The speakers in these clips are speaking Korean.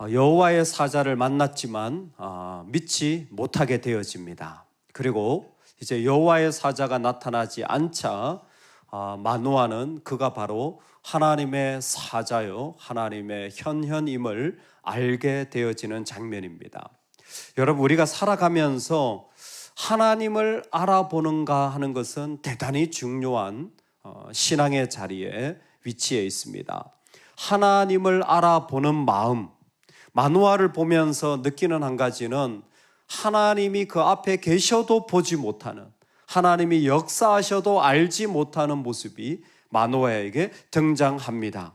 여호와의 사자를 만났지만 믿지 못하게 되어집니다. 그리고 이제 여호와의 사자가 나타나지 않자 마노아는 그가 바로 하나님의 사자요 하나님의 현현임을 알게 되어지는 장면입니다. 여러분, 우리가 살아가면서 하나님을 알아보는가 하는 것은 대단히 중요한 신앙의 자리에 위치해 있습니다. 하나님을 알아보는 마음, 마노아를 보면서 느끼는 한 가지는 하나님이 그 앞에 계셔도 보지 못하는, 하나님이 역사하셔도 알지 못하는 모습이 마노아에게 등장합니다.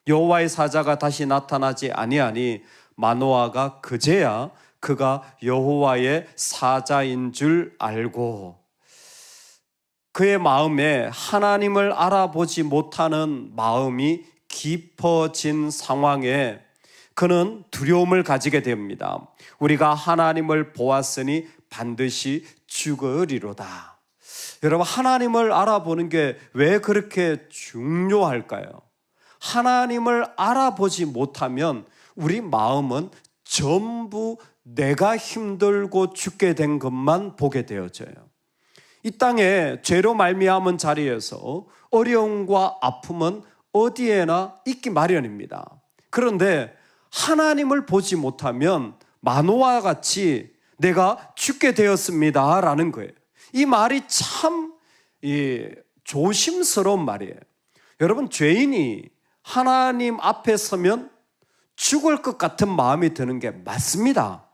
여호와의 사자가 다시 나타나지 아니하니 마노아가 그제야 그가 여호와의 사자인 줄 알고, 그의 마음에 하나님을 알아보지 못하는 마음이 깊어진 상황에 그는 두려움을 가지게 됩니다. 우리가 하나님을 보았으니 반드시 죽으리로다. 여러분, 하나님을 알아보는 게 왜 그렇게 중요할까요? 하나님을 알아보지 못하면 우리 마음은 전부 내가 힘들고 죽게 된 것만 보게 되어져요. 이 땅에 죄로 말미암은 자리에서 어려움과 아픔은 어디에나 있기 마련입니다. 그런데 하나님을 보지 못하면 마노아와 같이 내가 죽게 되었습니다 라는 거예요. 이 말이 참 조심스러운 말이에요. 여러분, 죄인이 하나님 앞에 서면 죽을 것 같은 마음이 드는 게 맞습니다.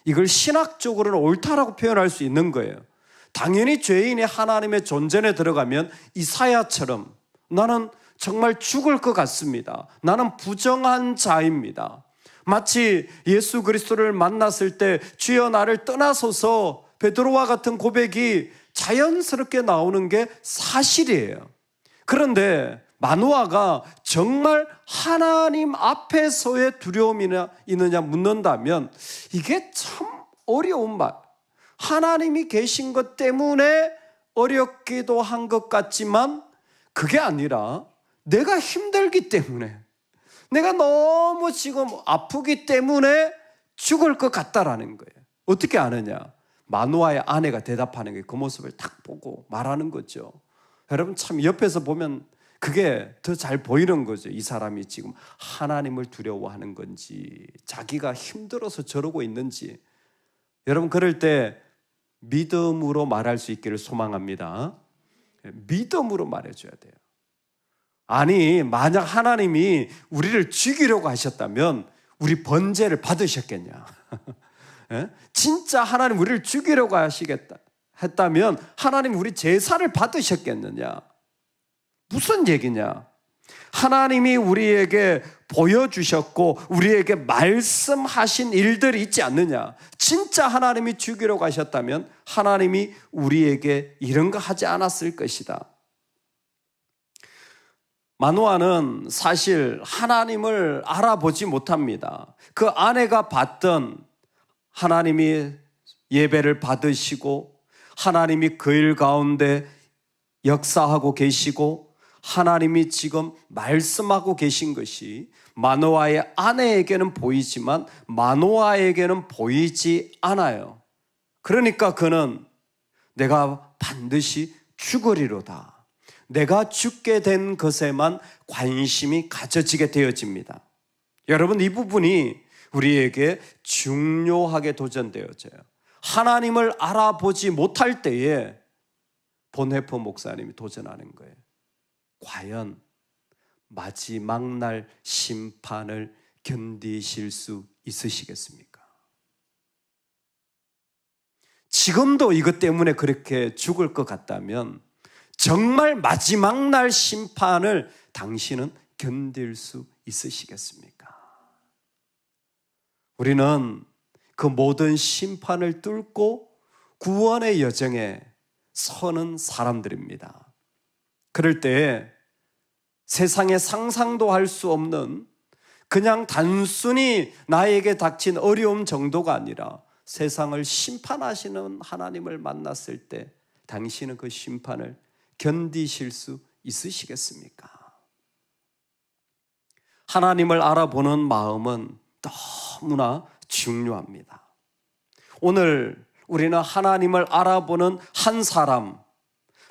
이걸 신학적으로는 옳다라고 표현할 수 있는 거예요. 당연히 죄인이 하나님의 존전에 들어가면 이사야처럼 나는 정말 죽을 것 같습니다. 나는 부정한 자입니다. 마치 예수 그리스도를 만났을 때 주여 나를 떠나소서, 베드로와 같은 고백이 자연스럽게 나오는 게 사실이에요. 그런데 마노아가 정말 하나님 앞에서의 두려움이 있느냐 묻는다면 이게 참 어려운 말. 하나님이 계신 것 때문에 어렵기도 한 것 같지만 그게 아니라 내가 힘들기 때문에, 내가 너무 지금 아프기 때문에 죽을 것 같다라는 거예요. 어떻게 아느냐? 마노아의 아내가 대답하는 게 그 모습을 딱 보고 말하는 거죠. 여러분, 참 옆에서 보면 그게 더 잘 보이는 거죠. 이 사람이 지금 하나님을 두려워하는 건지, 자기가 힘들어서 저러고 있는지. 여러분, 그럴 때 믿음으로 말할 수 있기를 소망합니다. 믿음으로 말해줘야 돼요. 아니, 만약 하나님이 우리를 죽이려고 하셨다면 우리 번제를 받으셨겠냐? 진짜 하나님 우리를 죽이려고 하시겠다 했다면 하나님 우리 제사를 받으셨겠느냐? 무슨 얘기냐? 하나님이 우리에게 보여주셨고 우리에게 말씀하신 일들이 있지 않느냐? 진짜 하나님이 죽이려고 하셨다면 하나님이 우리에게 이런 거 하지 않았을 것이다. 마노아는 사실 하나님을 알아보지 못합니다. 그 아내가 봤던 하나님이 예배를 받으시고 하나님이 그 일 가운데 역사하고 계시고 하나님이 지금 말씀하고 계신 것이 마노아의 아내에게는 보이지만 마노아에게는 보이지 않아요. 그러니까 그는 내가 반드시 죽으리로다. 내가 죽게 된 것에만 관심이 가져지게 되어집니다. 여러분, 이 부분이 우리에게 중요하게 도전되어져요. 하나님을 알아보지 못할 때에 본헤퍼 목사님이 도전하는 거예요. 과연 마지막 날 심판을 견디실 수 있으시겠습니까? 지금도 이것 때문에 그렇게 죽을 것 같다면 정말 마지막 날 심판을 당신은 견딜 수 있으시겠습니까? 우리는 그 모든 심판을 뚫고 구원의 여정에 서는 사람들입니다. 그럴 때 세상에 상상도 할 수 없는, 그냥 단순히 나에게 닥친 어려움 정도가 아니라 세상을 심판하시는 하나님을 만났을 때 당신은 그 심판을 견디실 수 있으시겠습니까? 하나님을 알아보는 마음은 너무나 중요합니다. 오늘 우리는 하나님을 알아보는 한 사람,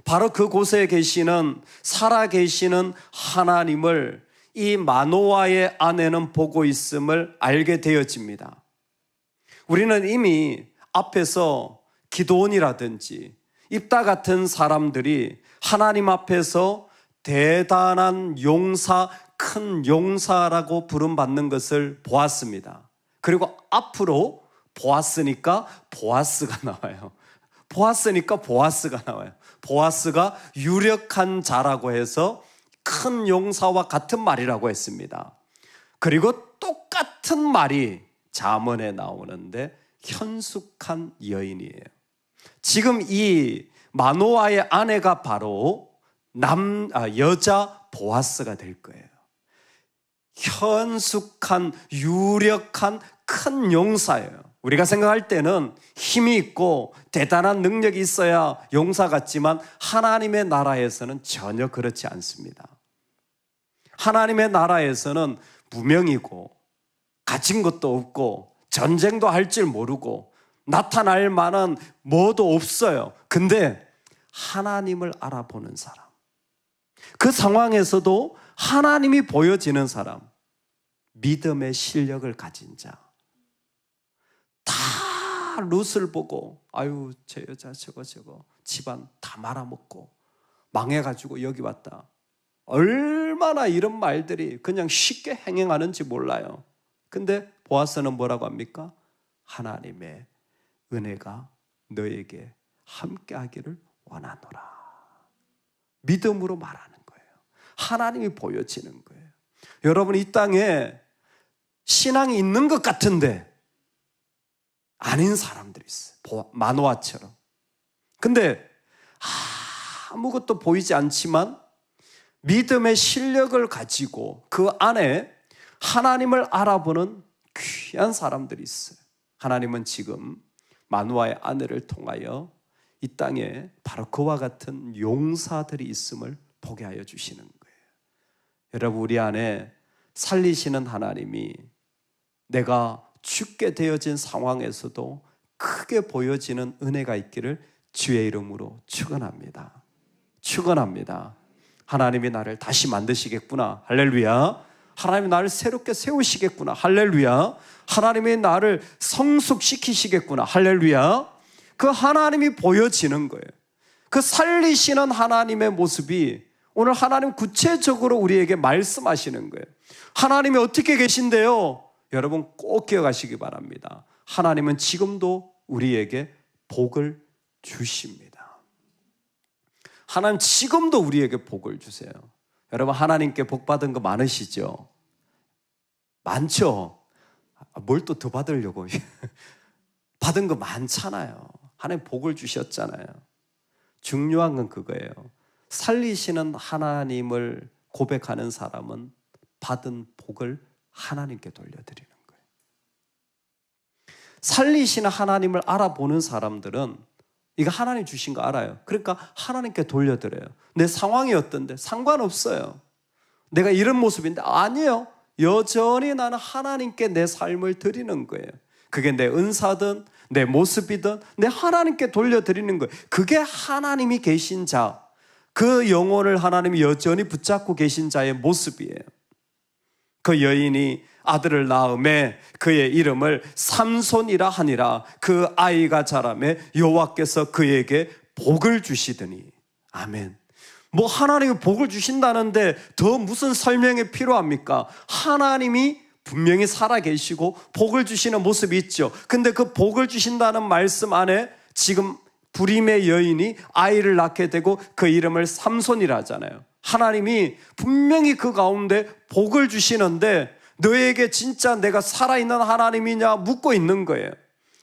바로 그곳에 계시는 살아계시는 하나님을 이 마노아의 아내는 보고 있음을 알게 되어집니다. 우리는 이미 앞에서 기드온이라든지 입다 같은 사람들이 하나님 앞에서 대단한 용사, 큰 용사라고 부름받는 것을 보았습니다. 그리고 앞으로 보았으니까 보아스가 나와요. 보았으니까 보아스가 나와요. 보아스가 유력한 자라고 해서 큰 용사와 같은 말이라고 했습니다. 그리고 똑같은 말이 잠언에 나오는데 현숙한 여인이에요. 지금 이 마노아의 아내가 바로 여자 보아스가 될 거예요. 현숙한, 유력한 큰 용사예요. 우리가 생각할 때는 힘이 있고 대단한 능력이 있어야 용사 같지만 하나님의 나라에서는 전혀 그렇지 않습니다. 하나님의 나라에서는 무명이고 가진 것도 없고 전쟁도 할 줄 모르고 나타날 만한 뭐도 없어요. 근데 하나님을 알아보는 사람, 그 상황에서도 하나님이 보여지는 사람, 믿음의 실력을 가진 자, 다 룻을 보고 아유 저 여자 저거 집안 다 말아먹고 망해가지고 여기 왔다. 얼마나 이런 말들이 그냥 쉽게 행행하는지 몰라요. 근데 보아스는 뭐라고 합니까? 하나님의 은혜가 너에게 함께하기를 원하노라. 믿음으로 말하는 거예요. 하나님이 보여지는 거예요. 여러분, 이 땅에 신앙이 있는 것 같은데 아닌 사람들이 있어요. 마노아처럼. 근데 아무것도 보이지 않지만 믿음의 실력을 가지고 그 안에 하나님을 알아보는 귀한 사람들이 있어요. 하나님은 지금 마노아의 아내를 통하여 이 땅에 바로 그와 같은 용사들이 있음을 보게 하여 주시는 거예요. 여러분, 우리 안에 살리시는 하나님이 내가 죽게 되어진 상황에서도 크게 보여지는 은혜가 있기를 주의 이름으로 축원합니다. 축원합니다. 하나님이 나를 다시 만드시겠구나. 할렐루야. 하나님이 나를 새롭게 세우시겠구나. 할렐루야. 하나님이 나를 성숙시키시겠구나. 할렐루야. 그 하나님이 보여지는 거예요. 그 살리시는 하나님의 모습이 오늘 하나님 구체적으로 우리에게 말씀하시는 거예요. 하나님이 어떻게 계신데요? 여러분 꼭 기억하시기 바랍니다. 하나님은 지금도 우리에게 복을 주십니다. 하나님 지금도 우리에게 복을 주세요. 여러분, 하나님께 복 받은 거 많으시죠? 많죠? 뭘 또 더 받으려고 받은 거 많잖아요. 하나님 복을 주셨잖아요. 중요한 건 그거예요. 살리시는 하나님을 고백하는 사람은 받은 복을 하나님께 돌려드리는 거예요. 살리시는 하나님을 알아보는 사람들은 이거 하나님 주신 거 알아요. 그러니까 하나님께 돌려드려요. 내 상황이 어떤데 상관없어요. 내가 이런 모습인데 아니에요. 여전히 나는 하나님께 내 삶을 드리는 거예요. 그게 내 은사든 내 모습이든 내 하나님께 돌려드리는 거예요. 그게 하나님이 계신 자, 그 영혼을 하나님이 여전히 붙잡고 계신 자의 모습이에요. 그 여인이 아들을 낳음에 그의 이름을 삼손이라 하니라. 그 아이가 자라매 여호와께서 그에게 복을 주시더니. 아멘. 뭐 하나님이 복을 주신다는데 더 무슨 설명이 필요합니까? 하나님이 분명히 살아계시고 복을 주시는 모습이 있죠. 근데 그 복을 주신다는 말씀 안에 지금 불임의 여인이 아이를 낳게 되고 그 이름을 삼손이라 하잖아요. 하나님이 분명히 그 가운데 복을 주시는데 너에게 진짜 내가 살아있는 하나님이냐 묻고 있는 거예요.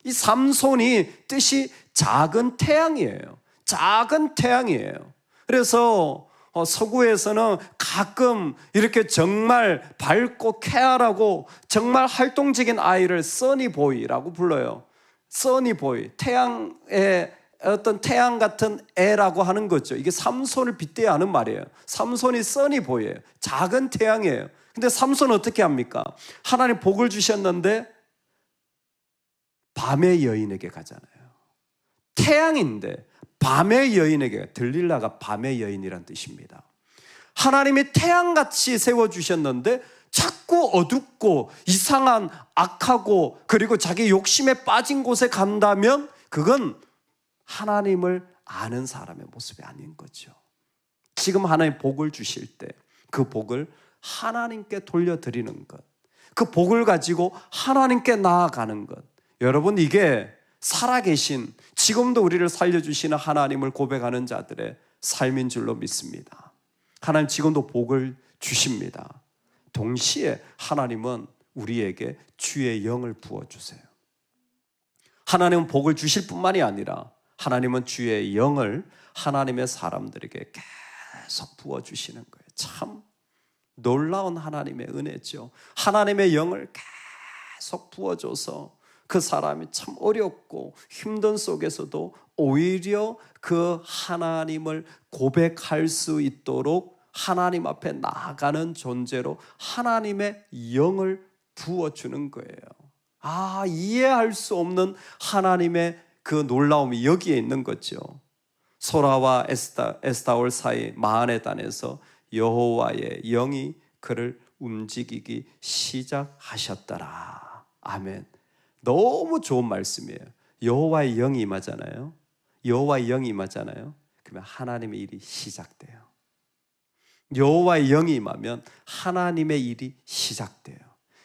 이 삼손이 뜻이 작은 태양이에요. 작은 태양이에요. 그래서 서구에서는 가끔 이렇게 정말 밝고 쾌활하고 정말 활동적인 아이를 써니보이라고 불러요. 써니보이, 태양의 어떤 태양 같은 애라고 하는 거죠. 이게 삼손을 빗대어 하는 말이에요. 삼손이 써니보이예요. 작은 태양이에요. 근데 삼손은 어떻게 합니까? 하나님 복을 주셨는데 밤의 여인에게 가잖아요. 태양인데 밤의 여인에게, 들릴라가 밤의 여인이란 뜻입니다. 하나님이 태양같이 세워주셨는데 자꾸 어둡고 이상한 악하고 그리고 자기 욕심에 빠진 곳에 간다면 그건 하나님을 아는 사람의 모습이 아닌 거죠. 지금 하나님 복을 주실 때 그 복을 하나님께 돌려드리는 것, 그 복을 가지고 하나님께 나아가는 것, 여러분 이게 살아계신 지금도 우리를 살려주시는 하나님을 고백하는 자들의 삶인 줄로 믿습니다. 하나님 지금도 복을 주십니다. 동시에 하나님은 우리에게 주의 영을 부어주세요. 하나님은 복을 주실 뿐만이 아니라 하나님은 주의 영을 하나님의 사람들에게 계속 부어주시는 거예요. 참 놀라운 하나님의 은혜죠. 하나님의 영을 계속 부어줘서 그 사람이 참 어렵고 힘든 속에서도 오히려 그 하나님을 고백할 수 있도록 하나님 앞에 나아가는 존재로 하나님의 영을 부어주는 거예요. 이해할 수 없는 하나님의 그 놀라움이 여기에 있는 거죠. 소라와 에스타올 사이 마하네단에서 여호와의 영이 그를 움직이기 시작하셨더라. 아멘. 너무 좋은 말씀이에요. 여호와의 영이 임하잖아요. 여호와의 영이 임하잖아요. 그러면 하나님의 일이 시작돼요. 여호와의 영이 임하면 하나님의 일이 시작돼요.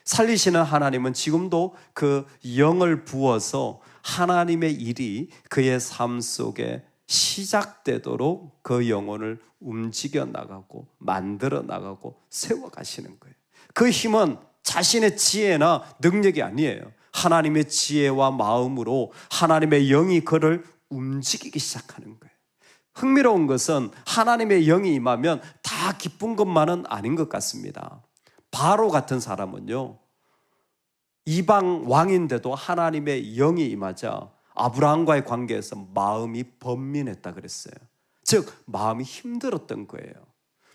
살리시는 하나님은 지금도 그 영을 부어서 하나님의 일이 그의 삶 속에 시작되도록 그 영혼을 움직여 나가고 만들어 나가고 세워 가시는 거예요. 그 힘은 자신의 지혜나 능력이 아니에요. 하나님의 지혜와 마음으로 하나님의 영이 그를 움직이기 시작하는 거예요. 흥미로운 것은 하나님의 영이 임하면 다 기쁜 것만은 아닌 것 같습니다. 바로 같은 사람은요, 이방 왕인데도 하나님의 영이 임하자 아브라함과의 관계에서 마음이 번민했다 그랬어요. 즉 마음이 힘들었던 거예요.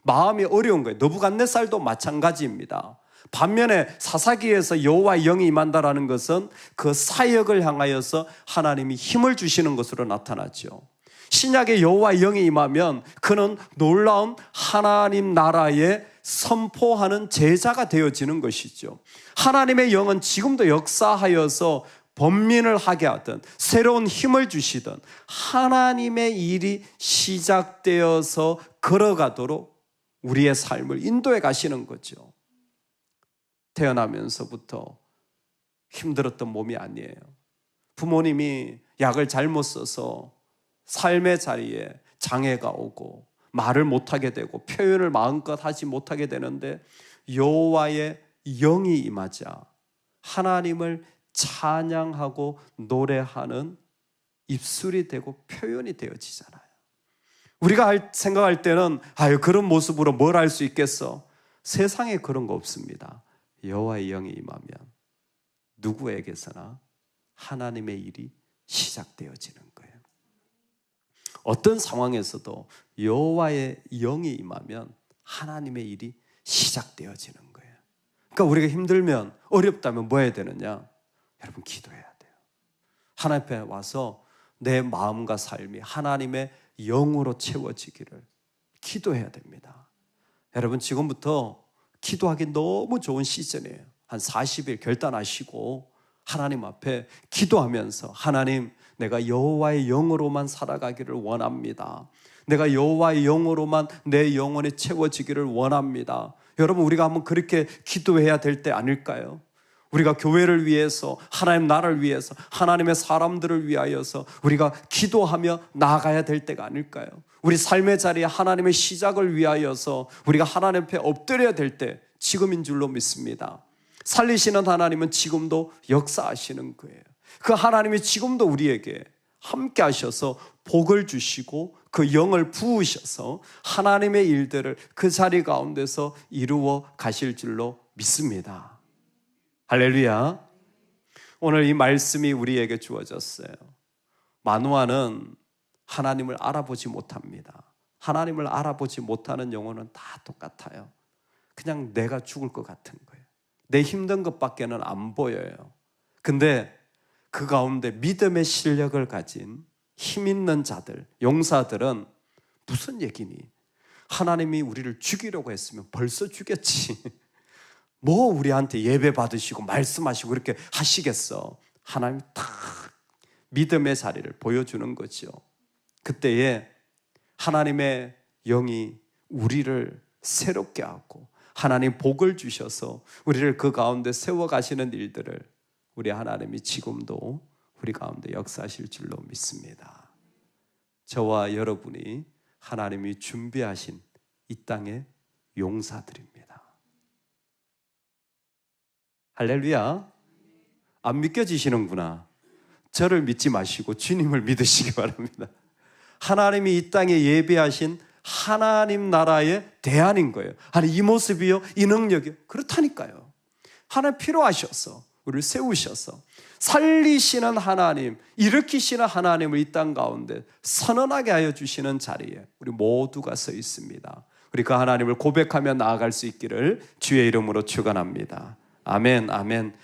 마음이 어려운 거예요. 느부갓네살도 마찬가지입니다. 반면에 사사기에서 여호와의 영이 임한다라는 것은 그 사역을 향하여서 하나님이 힘을 주시는 것으로 나타나죠. 신약의 여호와의 영이 임하면 그는 놀라운 하나님 나라에 선포하는 제자가 되어지는 것이죠. 하나님의 영은 지금도 역사하여서 번민을 하게 하든 새로운 힘을 주시든 하나님의 일이 시작되어서 걸어가도록 우리의 삶을 인도해 가시는 거죠. 태어나면서부터 힘들었던 몸이 아니에요. 부모님이 약을 잘못 써서 삶의 자리에 장애가 오고 말을 못하게 되고 표현을 마음껏 하지 못하게 되는데 여호와의 영이 임하자 하나님을 찬양하고 노래하는 입술이 되고 표현이 되어지잖아요. 우리가 생각할 때는 그런 모습으로 뭘 할 수 있겠어? 세상에 그런 거 없습니다. 여호와의 영이 임하면 누구에게서나 하나님의 일이 시작되어지는 거예요. 어떤 상황에서도 여호와의 영이 임하면 하나님의 일이 시작되어지는 거예요. 그러니까 우리가 힘들면 어렵다면 뭐 해야 되느냐? 여러분 기도해야 돼요. 하나님 앞에 와서 내 마음과 삶이 하나님의 영으로 채워지기를 기도해야 됩니다. 여러분 지금부터 기도하기 너무 좋은 시즌이에요. 한 40일 결단하시고 하나님 앞에 기도하면서 하나님 내가 여호와의 영으로만 살아가기를 원합니다. 내가 여호와의 영으로만 내 영혼이 채워지기를 원합니다. 여러분 우리가 한번 그렇게 기도해야 될 때 아닐까요? 우리가 교회를 위해서 하나님 나라를 위해서 하나님의 사람들을 위하여서 우리가 기도하며 나아가야 될 때가 아닐까요? 우리 삶의 자리에 하나님의 시작을 위하여서 우리가 하나님 앞에 엎드려야 될 때 지금인 줄로 믿습니다. 살리시는 하나님은 지금도 역사하시는 거예요. 그 하나님이 지금도 우리에게 함께 하셔서 복을 주시고 그 영을 부으셔서 하나님의 일들을 그 자리 가운데서 이루어 가실 줄로 믿습니다. 할렐루야. 오늘 이 말씀이 우리에게 주어졌어요. 마노아는 하나님을 알아보지 못합니다. 하나님을 알아보지 못하는 영혼은 다 똑같아요. 그냥 내가 죽을 것 같은 거예요. 내 힘든 것밖에는 안 보여요. 근데 그 가운데 믿음의 실력을 가진 힘 있는 자들, 용사들은 무슨 얘기니? 하나님이 우리를 죽이려고 했으면 벌써 죽였지. 뭐 우리한테 예배 받으시고 말씀하시고 그렇게 하시겠어. 하나님이 딱 믿음의 자리를 보여주는 거죠. 그때에 하나님의 영이 우리를 새롭게 하고 하나님 복을 주셔서 우리를 그 가운데 세워가시는 일들을 우리 하나님이 지금도 우리 가운데 역사하실 줄로 믿습니다. 저와 여러분이 하나님이 준비하신 이 땅의 용사들입니다. 할렐루야. 안 믿겨지시는구나. 저를 믿지 마시고 주님을 믿으시기 바랍니다. 하나님이 이 땅에 예비하신 하나님 나라의 대안인 거예요. 아니 이 모습이요? 이 능력이요? 그렇다니까요. 하나님 필요하셔서 우리를 세우셔서 살리시는 하나님, 일으키시는 하나님을 이 땅 가운데 선언하게 하여 주시는 자리에 우리 모두가 서 있습니다. 우리 그 하나님을 고백하며 나아갈 수 있기를 주의 이름으로 축원합니다. 아멘, 아멘.